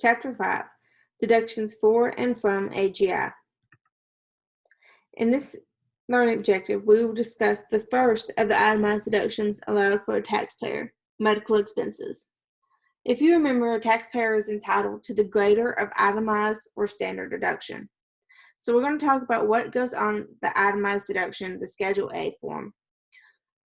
Chapter 5, Deductions for and from AGI. In this learning objective, we will discuss the first of the itemized deductions allowed for a taxpayer, medical expenses. If you remember, a taxpayer is entitled to the greater of itemized or standard deduction. So we're going to talk about what goes on the itemized deduction, the Schedule A form.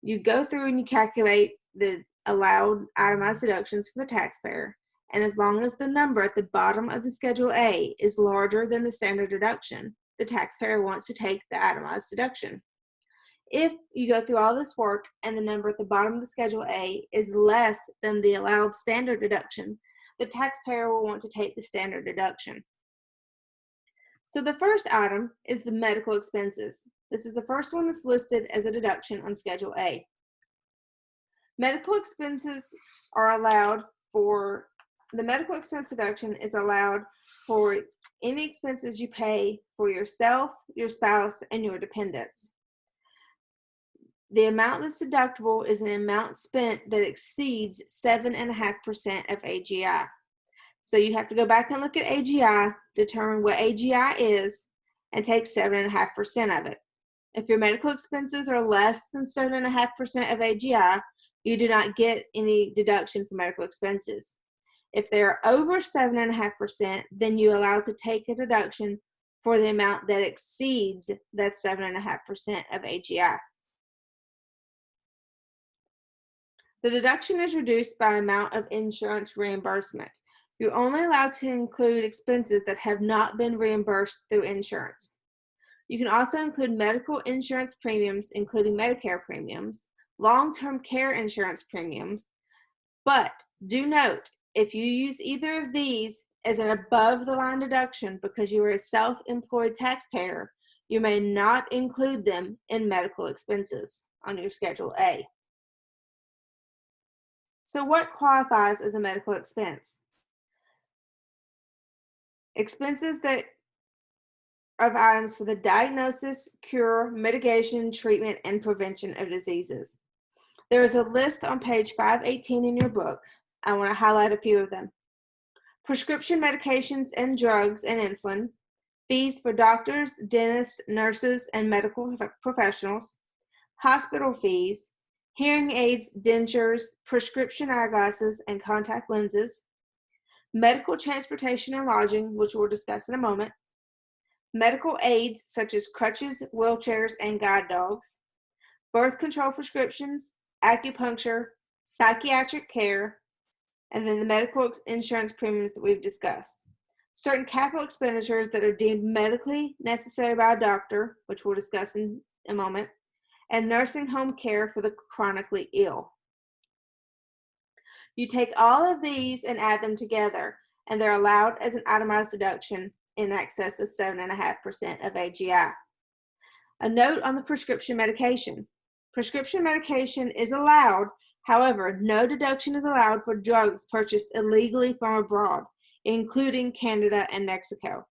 You go through and you calculate the allowed itemized deductions for the taxpayer, and as long as the number at the bottom of the Schedule A is larger than the standard deduction, the taxpayer wants to take the itemized deduction. If you go through all this work and the number at the bottom of the Schedule A is less than the allowed standard deduction, the taxpayer will want to take the standard deduction. So the first item is the medical expenses. This is the first one that's listed as a deduction on Schedule A. Medical expenses are allowed for, the medical expense deduction is allowed for any expenses you pay for yourself, your spouse, and your dependents. The amount that's deductible is an amount spent that exceeds 7.5% of AGI. So you have to go back and look at AGI, determine what AGI is, and take 7.5% of it. If your medical expenses are less than 7.5% of AGI, you do not get any deduction for medical expenses. If they're over 7.5%, then you're allowed to take a deduction for the amount that exceeds that 7.5% of AGI. The deduction is reduced by amount of insurance reimbursement. You're only allowed to include expenses that have not been reimbursed through insurance. You can also include medical insurance premiums, including Medicare premiums, long-term care insurance premiums, but do note, if you use either of these as an above-the-line deduction because you are a self-employed taxpayer, you may not include them in medical expenses on your Schedule A. So what qualifies as a medical expense? Expenses that of items for the diagnosis, cure, mitigation, treatment, and prevention of diseases. There is a list on page 518 in your book. I want to highlight a few of them. Prescription medications and drugs and insulin, fees for doctors, dentists, nurses, and medical professionals, hospital fees, hearing aids, dentures, prescription eyeglasses, and contact lenses, medical transportation and lodging, which we'll discuss in a moment, medical aids such as crutches, wheelchairs, and guide dogs, birth control prescriptions, acupuncture, psychiatric care, and then the medical insurance premiums that we've discussed. Certain capital expenditures that are deemed medically necessary by a doctor, which we'll discuss in a moment, and nursing home care for the chronically ill. You take all of these and add them together, and they're allowed as an itemized deduction in excess of 7.5% of AGI. A note on the prescription medication. Prescription medication is allowed, however, no deduction is allowed for drugs purchased illegally from abroad, including Canada and Mexico.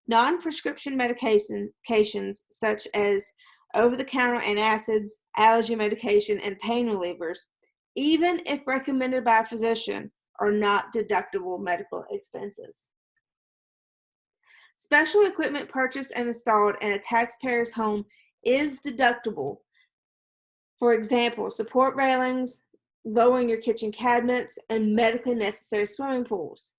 Non-prescription medications such as over-the-counter antacids, allergy medication, and pain relievers, even if recommended by a physician, are not deductible medical expenses. Special equipment purchased and installed in a taxpayer's home is deductible. For example, support railings, lowering your kitchen cabinets, and medically necessary swimming pools.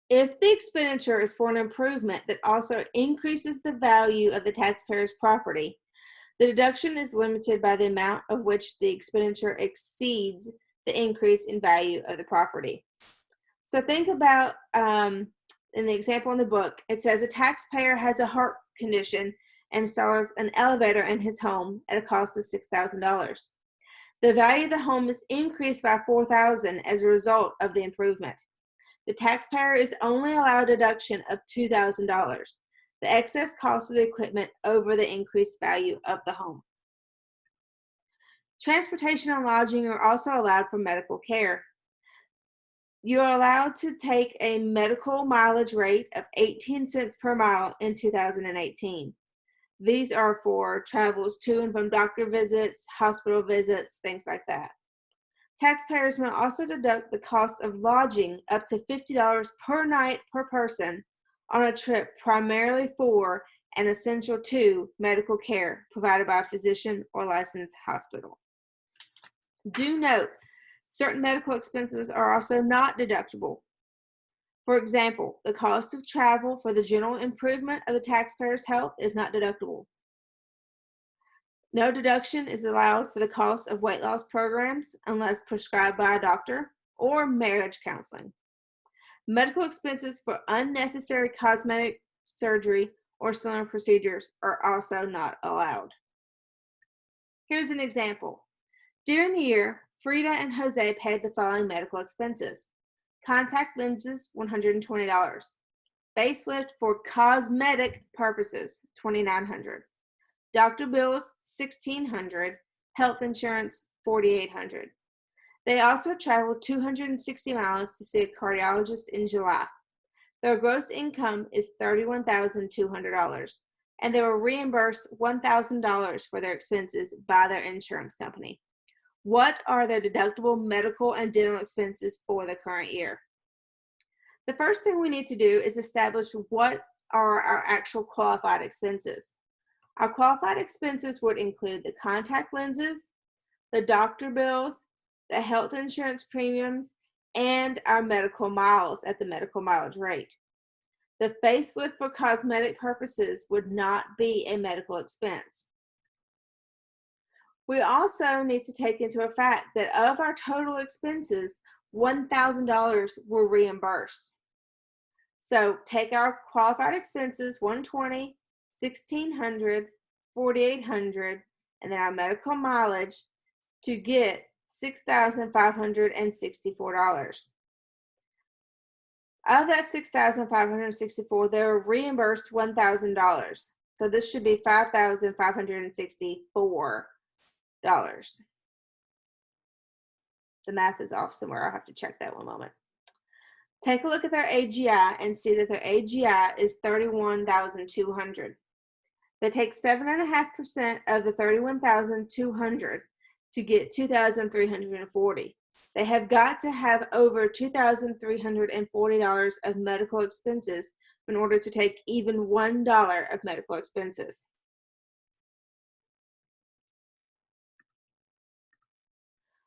If the expenditure is for an improvement that also increases the value of the taxpayer's property, the deduction is limited by the amount of which the expenditure exceeds the increase in value of the property. So think about, in the example in the book, it says a taxpayer has a heart condition and installs an elevator in his home at a cost of $6,000. The value of the home is increased by $4,000 as a result of the improvement. The taxpayer is only allowed a deduction of $2,000, the excess cost of the equipment over the increased value of the home. Transportation and lodging are also allowed for medical care. You are allowed to take a medical mileage rate of 18 cents per mile in 2018. These are for travels to and from doctor visits, hospital visits, things like that. Taxpayers may also deduct the cost of lodging up to $50 per night per person on a trip primarily for and essential to medical care provided by a physician or licensed hospital. Do note, certain medical expenses are also not deductible. For example, the cost of travel for the general improvement of the taxpayer's health is not deductible. No deduction is allowed for the cost of weight loss programs unless prescribed by a doctor or marriage counseling. Medical expenses for unnecessary cosmetic surgery or similar procedures are also not allowed. Here's an example. During the year, Frida and Jose paid the following medical expenses. Contact lenses, $120. Facelift for cosmetic purposes, $2,900. Doctor bills, $1,600. Health insurance, $4,800. They also traveled 260 miles to see a cardiologist in July. Their gross income is $31,200, and they were reimbursed $1,000 for their expenses by their insurance company. What are their deductible medical and dental expenses for the current year? The first thing we need to do is establish what are our actual qualified expenses. Our qualified expenses would include the contact lenses, the doctor bills, the health insurance premiums, and our medical miles at the medical mileage rate. The facelift for cosmetic purposes would not be a medical expense. We also need to take into effect that of our total expenses, $1,000 were reimbursed. So take our qualified expenses, $120, $1,600, $4,800, and then our medical mileage to get $6,564. Of that $6,564, they were reimbursed $1,000. So this should be $5,564. The math is off somewhere. I'll have to check that one moment. Take a look at their AGI and see that their AGI is $31,200. They take 7.5% of the $31,200 to get $2,340. They have got to have over $2,340 of medical expenses in order to take even $1 of medical expenses.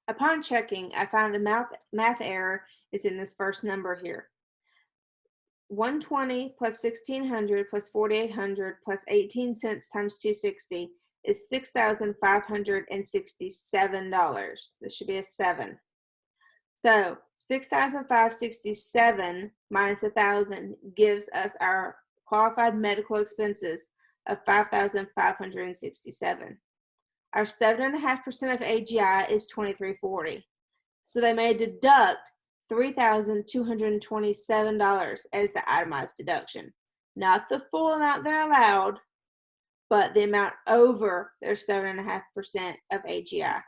Upon checking, I found the math error is in this first number here. 120 plus 1,600 plus 4,800 plus 18 cents times 260 is $6,567. This should be a 7. So 6,567 minus 1,000 gives us our qualified medical expenses of 5,567. Our 7.5% of AGI is $2,340. So they may deduct $3,227 as the itemized deduction. Not the full amount they're allowed, but the amount over their 7.5% of AGI.